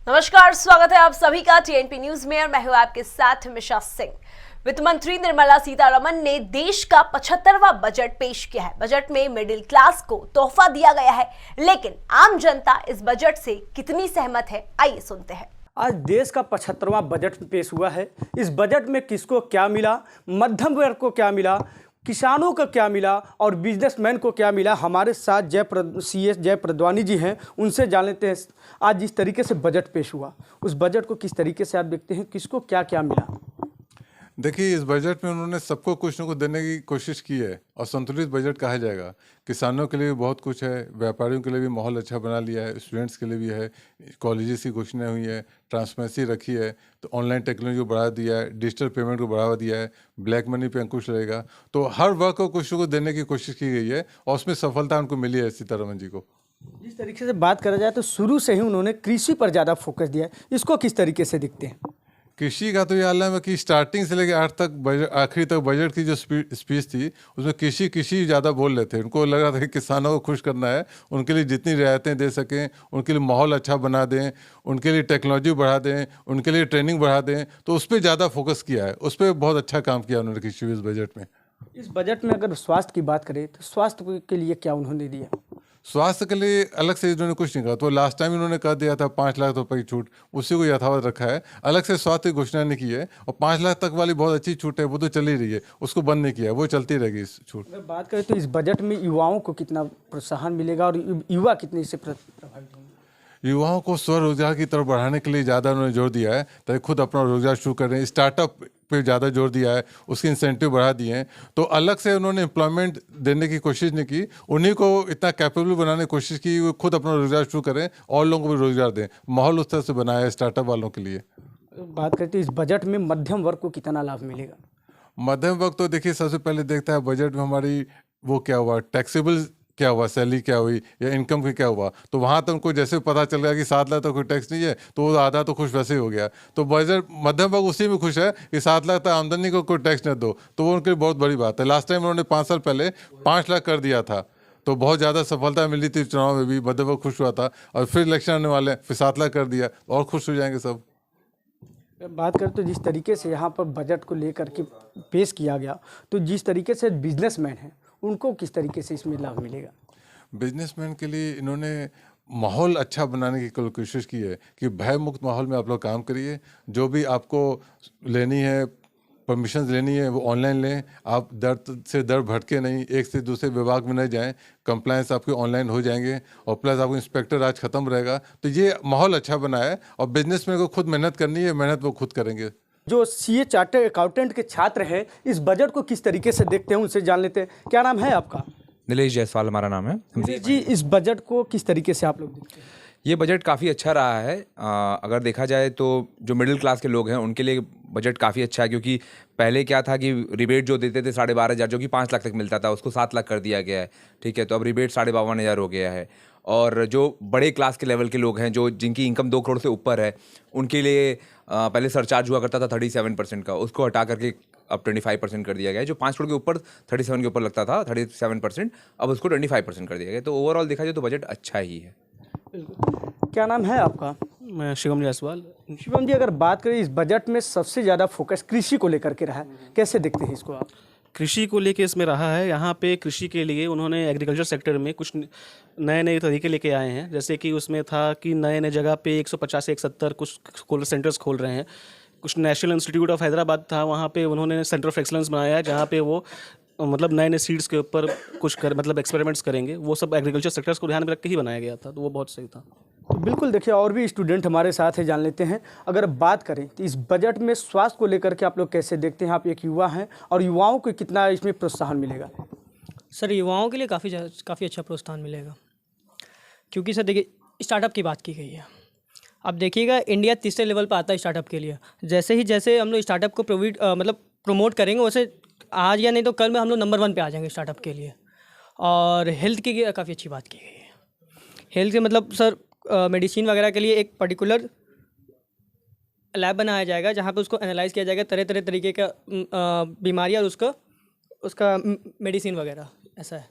नमस्कार, स्वागत है आप सभी का टीएनपी न्यूज में और मैं हूं आपके साथ मिशा सिंह। वित्त मंत्री निर्मला सीतारमण ने देश का 75वां बजट पेश किया है। बजट में मिडिल क्लास को तोहफा दिया गया है, लेकिन आम जनता इस बजट से कितनी सहमत है, आइए सुनते हैं। आज देश का 75वां बजट पेश हुआ है। इस बजट में किसको क्या मिला, मध्यम वर्ग को क्या मिला, किसानों को क्या मिला और बिजनेसमैन को क्या मिला, हमारे साथ सीएस जय प्रदवानी जी हैं, उनसे जान लेते हैं। आज जिस तरीके से बजट पेश हुआ, उस बजट को किस तरीके से आप देखते हैं, किसको क्या क्या मिला? देखिए, इस बजट में उन्होंने सबको कुछ न कुछ देने की कोशिश की है और संतुलित बजट कहा जाएगा। किसानों के लिए भी बहुत कुछ है, व्यापारियों के लिए भी माहौल अच्छा बना लिया है, स्टूडेंट्स के लिए भी है, कॉलेजेस की घोषणाएं हुई है, ट्रांसपेरेंसी रखी है, तो ऑनलाइन टेक्नोलॉजी को बढ़ा दिया है, डिजिटल पेमेंट को बढ़ावा दिया है, ब्लैक मनी पे अंकुश रहेगा। तो हर वर्ग को कुछ न कुछ देने की कोशिश की गई है और उसमें सफलता उनको मिली है सीतारमण जी को। जिस तरीके से बात करा जाए तो शुरू से ही उन्होंने कृषि पर ज़्यादा फोकस दिया है, इसको किस तरीके से दिखते हैं? कृषि का तो ये आलम है कि स्टार्टिंग से लेकर आखिरी तक बजट की जो स्पीच थी, उसमें कृषि ज़्यादा बोल रहे थे। उनको लग रहा था कि किसानों को खुश करना है, उनके लिए जितनी रियायतें दे सकें, उनके लिए माहौल अच्छा बना दें, उनके लिए टेक्नोलॉजी बढ़ा दें, उनके लिए ट्रेनिंग बढ़ा दें, तो उस पर ज़्यादा फोकस किया है। उस पर बहुत अच्छा काम किया उन्होंने कृषि इस बजट में। इस बजट में अगर स्वास्थ्य की बात करें तो स्वास्थ्य के लिए क्या उन्होंने दिया? स्वास्थ्य के लिए अलग से इन्होंने कुछ नहीं कहा। तो लास्ट टाइम इन्होंने कह दिया था 5 लाख रुपए की छूट, उसी को यथावत रखा है। अलग से स्वास्थ्य की घोषणा नहीं की है। और 5 लाख तक वाली बहुत अच्छी छूट है, वो तो चल ही रही है, उसको बंद नहीं किया है, वो चलती रहेगी इस छूट। अगर बात करें तो इस बजट में युवाओं को कितना प्रोत्साहन मिलेगा और युवा कितने इससे प्रभावित होंगे? युवाओं को स्वरोजगार की तरफ बढ़ाने के लिए ज़्यादा उन्होंने जोर दिया है, ताकि खुद अपना रोजगार शुरू करें। स्टार्टअप पे ज़्यादा जोर दिया है, उसके इंसेंटिव बढ़ा दिए हैं। तो अलग से उन्होंने एम्प्लॉयमेंट देने की कोशिश नहीं की, उन्हीं को इतना कैपेबल बनाने की कोशिश की वो खुद अपना रोजगार शुरू करें और लोगों को भी रोजगार दें। माहौल उस तरह से बनाया है स्टार्टअप वालों के लिए। बात करते हैं इस बजट में मध्यम वर्ग को कितना लाभ मिलेगा? मध्यम वर्ग तो देखिए, सबसे पहले देखता है बजट में हमारी वो क्या हुआ, टैक्सेबल क्या हुआ, सैलरी क्या हुई या इनकम की क्या हुआ। तो वहाँ तो उनको जैसे पता चल गया कि 7 लाख तो कोई टैक्स नहीं है, तो वो आधा तो खुश वैसे ही हो गया। तो बजट मध्यम वर्ग उसी में खुश है कि 7 लाख तक आमदनी को कोई टैक्स न दो, तो वो उनके लिए बहुत बड़ी बात है। लास्ट टाइम उन्होंने 5 साल पहले 5 लाख कर दिया था, तो बहुत ज़्यादा सफलता मिली थी चुनाव में भी, मध्यम वर्ग खुश हुआ था। और फिर इलेक्शन आने वाले, फिर 7 लाख कर दिया, और खुश हो जाएंगे सब। बात करें तो जिस तरीके से यहाँ पर बजट को लेकर के पेश किया गया, तो जिस तरीके से बिजनेसमैन हैं उनको किस तरीके से इसमें लाभ मिलेगा? बिजनेसमैन के लिए इन्होंने माहौल अच्छा बनाने की कोशिश की है कि भय मुक्त माहौल में आप लोग काम करिए। जो भी आपको लेनी है, परमिशन लेनी है, वो ऑनलाइन लें। आप दर से दर भटके नहीं, एक से दूसरे विभाग में नहीं जाएं। कंप्लायंस आपके ऑनलाइन हो जाएंगे और प्लस आपको इंस्पेक्टर राज खत्म रहेगा। तो ये माहौल अच्छा बना है और बिजनेसमैन को खुद मेहनत करनी है, मेहनत वो खुद करेंगे। जो सीए चार्टर्ड अकाउंटेंट के छात्र हैं, इस बजट को किस तरीके से देखते हैं, उनसे जान लेते हैं। क्या नाम है आपका? नीलेश जायसवाल हमारा नाम है। नीलेश जी, इस बजट को किस तरीके से आप लोग देखते हैं? ये बजट काफ़ी अच्छा रहा है। अगर देखा जाए तो जो मिडिल क्लास के लोग हैं उनके लिए बजट काफ़ी अच्छा है, क्योंकि पहले क्या था कि रिबेट जो देते थे 12,500 जो कि 5 लाख तक मिलता था, उसको 7 लाख कर दिया गया है। ठीक है, तो अब रिबेट 52,500 हो गया है। और जो बड़े क्लास के लेवल के लोग हैं, जो जिनकी इनकम 2 करोड़ से ऊपर है, उनके लिए पहले सरचार्ज हुआ करता था 37% का, उसको हटा करके अब 25% कर दिया गया है। जो 5 करोड़ के ऊपर 37 के ऊपर लगता था 37%, अब उसको 25% कर दिया गया। तो ओवरऑल देखा जाए तो बजट अच्छा ही है। क्या नाम है आपका? मैं शिवम जायसवाल। शिवम जी, अगर बात करें इस बजट में सबसे ज़्यादा फोकस कृषि को लेकर के रहा है, कैसे देखते हैं इसको आप? कृषि को लेके इसमें रहा है। यहाँ पे कृषि के लिए उन्होंने एग्रीकल्चर सेक्टर में कुछ नए नए तरीके लेके आए हैं। जैसे कि उसमें था कि नए नए जगह पे 150 से 170 कुछ कोल्ड सेंटर्स खोल रहे हैं। कुछ नेशनल इंस्टीट्यूट ऑफ हैदराबाद था, वहाँ पे उन्होंने सेंटर ऑफ एक्सलेंस बनाया है, जहाँ पे वो मतलब नए नए सीड्स के ऊपर कुछ मतलब एक्सपेरिमेंट्स करेंगे। वो सब एग्रीकल्चर सेक्टर्स को ध्यान में रख के ही बनाया गया था, तो वो बहुत सही था। तो बिल्कुल, देखिए और भी स्टूडेंट हमारे साथ है, जान लेते हैं। अगर बात करें तो इस बजट में स्वास्थ्य को लेकर के आप लोग कैसे देखते हैं? आप एक युवा हैं और युवाओं को कितना इसमें प्रोत्साहन मिलेगा? सर, युवाओं के लिए काफ़ी अच्छा प्रोत्साहन मिलेगा, क्योंकि सर देखिए स्टार्टअप की बात की गई है। अब देखिएगा, इंडिया तीसरे लेवल पर आता है स्टार्टअप के लिए। जैसे हम लोग स्टार्टअप को प्रमोट करेंगे, वैसे आज या नहीं तो कल में हम लोग नंबर 1 पे आ जाएंगे स्टार्टअप के लिए। और हेल्थ की काफ़ी अच्छी बात की गई है। हेल्थ के मतलब सर मेडिसिन वगैरह के लिए एक पर्टिकुलर लैब बनाया जाएगा, जहाँ पे उसको एनालाइज किया जाएगा, तरह तरह तरीके का बीमारियाँ और उसका मेडिसिन वगैरह, ऐसा है।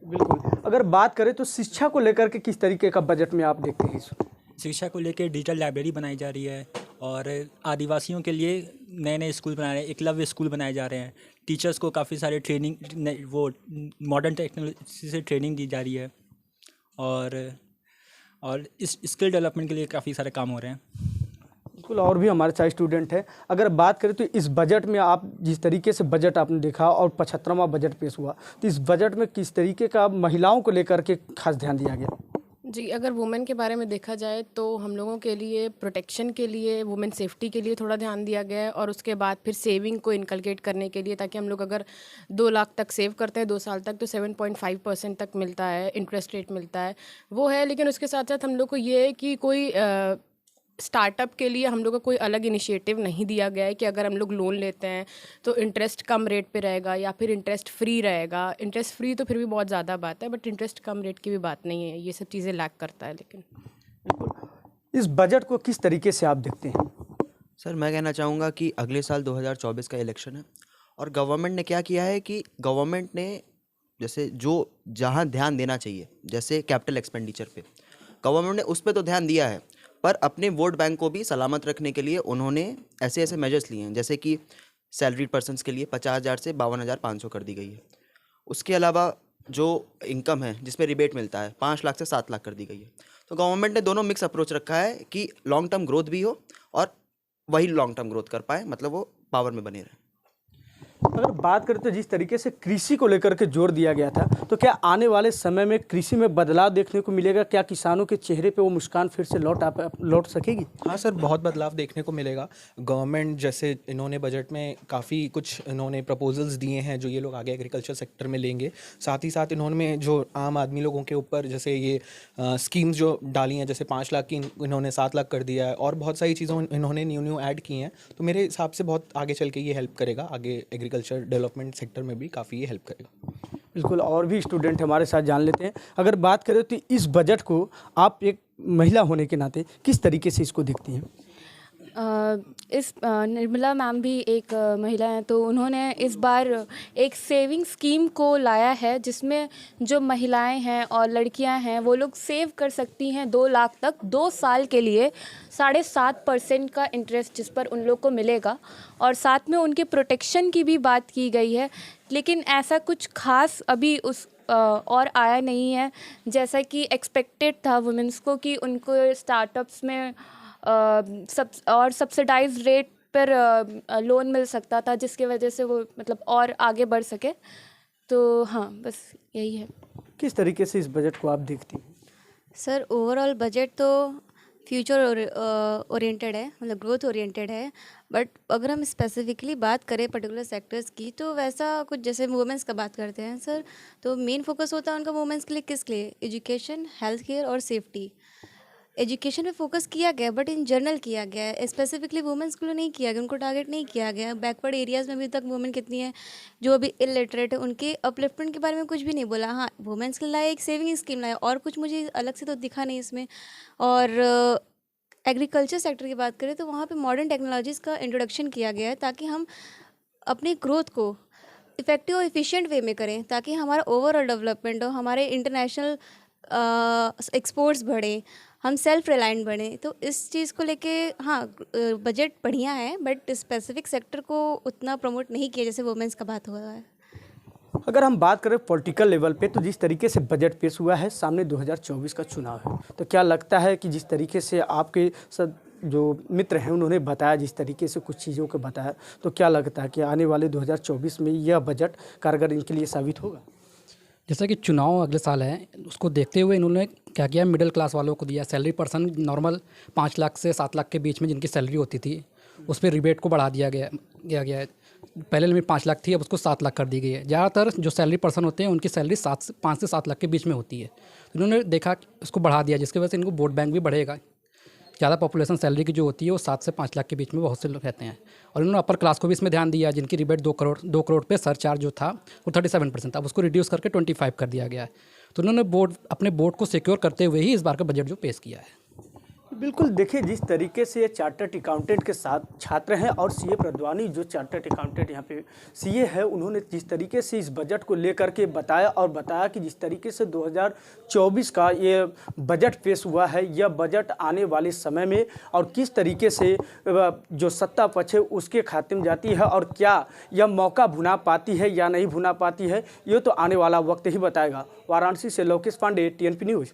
बिल्कुल, अगर बात करें तो शिक्षा को लेकर के किस तरीके का बजट में आप देखते हैं इसको? शिक्षा को लेकर डिजिटल लाइब्रेरी बनाई जा रही है और आदिवासियों के लिए नए नए स्कूल बनाए रहे हैं, एकलव्य स्कूल बनाए जा रहे हैं। टीचर्स को काफ़ी सारे ट्रेनिंग वो मॉडर्न टेक्नोलॉजी से ट्रेनिंग दी जा रही है और इस स्किल डेवलपमेंट के लिए काफ़ी सारे काम हो रहे हैं। बिल्कुल, और भी हमारे साथ स्टूडेंट हैं। अगर बात करें तो इस बजट में आप जिस तरीके से बजट आपने देखा और 75वां बजट पेश हुआ, तो इस बजट में किस तरीके का महिलाओं को लेकर के खास ध्यान दिया गया? जी, अगर वुमेन के बारे में देखा जाए तो हम लोगों के लिए प्रोटेक्शन के लिए, वुमेन सेफ्टी के लिए थोड़ा ध्यान दिया गया है और उसके बाद फिर सेविंग को इनकलकेट करने के लिए, ताकि हम लोग अगर 2 लाख तक सेव करते हैं 2 साल तक तो 7.5% तक मिलता है, इंटरेस्ट रेट मिलता है, वो है। लेकिन उसके साथ साथ हम लोग को ये है कि कोई स्टार्टअप के लिए हम लोग को कोई अलग इनिशिएटिव नहीं दिया गया है कि अगर हम लोग लोन लेते हैं तो इंटरेस्ट कम रेट पे रहेगा या फिर इंटरेस्ट फ्री रहेगा। इंटरेस्ट फ्री तो फिर भी बहुत ज़्यादा बात है, बट इंटरेस्ट कम रेट की भी बात नहीं है। ये सब चीज़ें लैक करता है। लेकिन इस बजट को किस तरीके से आप देखते हैं? सर, मैं कहना चाहूँगा कि अगले साल 2024 का इलेक्शन है और गवर्नमेंट ने क्या किया है कि गवर्नमेंट ने जैसे जो जहाँ ध्यान देना चाहिए, जैसे कैपिटल एक्सपेंडिचर पे गवर्नमेंट ने उस पर तो ध्यान दिया है, पर अपने वोट बैंक को भी सलामत रखने के लिए उन्होंने ऐसे ऐसे मेजर्स लिए हैं, जैसे कि सैलरीड पर्सन्स के लिए 50,000 से 52,500 कर दी गई है। उसके अलावा जो इनकम है जिसमें रिबेट मिलता है 5 लाख से 7 लाख कर दी गई है। तो गवर्नमेंट ने दोनों मिक्स अप्रोच रखा है कि लॉन्ग टर्म ग्रोथ भी हो और वही लॉन्ग टर्म ग्रोथ कर पाए, मतलब वो पावर में बने रहे। अगर बात करें तो जिस तरीके से कृषि को लेकर के जोर दिया गया था, तो क्या आने वाले समय में कृषि में बदलाव देखने को मिलेगा? क्या किसानों के चेहरे पे वो मुस्कान फिर से लौट सकेगी? हाँ सर, बहुत बदलाव देखने को मिलेगा। गवर्नमेंट जैसे इन्होंने बजट में काफ़ी कुछ इन्होंने प्रपोजल्स दिए हैं जो ये लोग आगे एग्रीकल्चर सेक्टर में लेंगे। साथ ही साथ इन्होंने जो आम आदमी लोगों के ऊपर जैसे ये स्कीम्स जो डाली हैं, जैसे 5 लाख की इन्होंने 7 लाख कर दिया है और बहुत सारी चीज़ों इन्होंने न्यू ऐड की हैं। तो मेरे हिसाब से बहुत आगे चल के ये हेल्प करेगा, आगे एग्रीकल्चर डेवलपमेंट सेक्टर में भी काफ़ी ये हेल्प करेगा। बिल्कुल, और भी स्टूडेंट हमारे साथ जान लेते हैं। अगर बात करें तो इस बजट को आप एक महिला होने के नाते किस तरीके से इसको देखती हैं? निर्मला मैम भी एक महिला हैं, तो उन्होंने इस बार एक सेविंग स्कीम को लाया है जिसमें जो महिलाएं हैं और लड़कियां हैं वो लोग सेव कर सकती हैं 2 लाख तक 2 साल के लिए 7.5% का इंटरेस्ट जिस पर उन लोग को मिलेगा। और साथ में उनके प्रोटेक्शन की भी बात की गई है, लेकिन ऐसा कुछ खास अभी उस और आया नहीं है जैसा कि एक्सपेक्टेड था वुमेंस को कि उनको स्टार्टअप्स में सब्सिडाइज रेट पर लोन मिल सकता था, जिसकी वजह से वो मतलब और आगे बढ़ सके। तो हाँ, बस यही है। किस तरीके से इस बजट को आप देखती हैं? सर, ओवरऑल बजट तो फ्यूचर ओरिएंटेड है, मतलब ग्रोथ ओरिएंटेड है, बट अगर हम स्पेसिफिकली बात करें पर्टिकुलर सेक्टर्स की तो वैसा कुछ जैसे वुमेंस का बात करते हैं सर, तो मेन फोकस होता है उनका वुमेंस के लिए किस लिए? एजुकेशन, हेल्थ केयर और सेफ्टी। एजुकेशन पे फोकस किया गया बट इन जनरल किया गया है, स्पेसिफिकली वुमेंस के लिए नहीं किया गया, उनको टारगेट नहीं किया गया। बैकवर्ड एरियाज़ में अभी तक वुमेन कितनी है जो अभी इलिटरेट है, उनके अपलिफ्टमेंट के बारे में कुछ भी नहीं बोला। हाँ, वुमेंस के लिए एक सेविंग स्कीम लाया और कुछ मुझे अलग से तो दिखा नहीं इसमें। और एग्रीकल्चर सेक्टर की बात करें तो वहाँ पे मॉडर्न टेक्नोलॉजीज़ का इंट्रोडक्शन किया गया है ताकि हम अपनी ग्रोथ को इफ़ेक्टिव और एफिशिएंट वे में करें, ताकि हमारा ओवरऑल डेवलपमेंट हो, हमारे इंटरनेशनल एक्सपोर्ट्स बढ़े, हम सेल्फ रिलायंट बने। तो इस चीज़ को लेके हाँ, बजट बढ़िया है बट स्पेसिफिक सेक्टर को उतना प्रमोट नहीं किया जैसे वुमेंस का बात हुआ है। अगर हम बात करें पॉलिटिकल लेवल पे तो जिस तरीके से बजट पेश हुआ है, सामने 2024 का चुनाव है, तो क्या लगता है कि जिस तरीके से आपके सब जो मित्र हैं उन्होंने बताया, जिस तरीके से कुछ चीज़ों को बताया, तो क्या लगता है कि आने वाले 2024 में यह बजट कारगर इनके लिए साबित होगा? जैसा कि चुनाव अगले साल है, उसको देखते हुए इन्होंने क्या किया, मिडिल क्लास वालों को दिया। सैलरी पर्सन नॉर्मल 5 लाख से 7 लाख के बीच में जिनकी सैलरी होती थी उस पर रिबेट को बढ़ा दिया गया है। पहले लिमिट 5 लाख थी, अब उसको 7 लाख कर दी गई है। ज़्यादातर जो सैलरी पर्सन होते हैं उनकी सैलरी 5 से 7 लाख के बीच में होती है, तो इन्होंने देखा उसको बढ़ा दिया, जिसकी वजह से इनको वोट बैंक भी बढ़ेगा। ज़्यादा पॉपुलेशन सैलरी की जो होती है वो 7 से 5 लाख के बीच में बहुत से लोग रहते हैं। और इन्होंने अपर क्लास को भी इसमें ध्यान दिया, जिनकी रिबेट 2 करोड़ पे सरचार्ज जो था वो 37% था, अब उसको रिड्यूस करके 25 कर दिया गया है। तो उन्होंने अपने बोर्ड को सिक्योर करते हुए ही इस बार का बजट जो पेश किया है। बिल्कुल, देखिए जिस तरीके से ये चार्टर्ड अकाउंटेंट के साथ छात्र हैं और सीए प्रद्वानी जो चार्टर्ड अकाउंटेंट यहाँ पे सीए है, उन्होंने जिस तरीके से इस बजट को लेकर के बताया कि जिस तरीके से 2024 का ये बजट पेश हुआ है, यह बजट आने वाले समय में और किस तरीके से जो सत्ता पक्ष है उसके खाते में जाती है और क्या यह मौका भुना पाती है या नहीं भुना पाती है, ये तो आने वाला वक्त ही बताएगा। वाराणसी से लोकेश पांडे, TNP न्यूज़।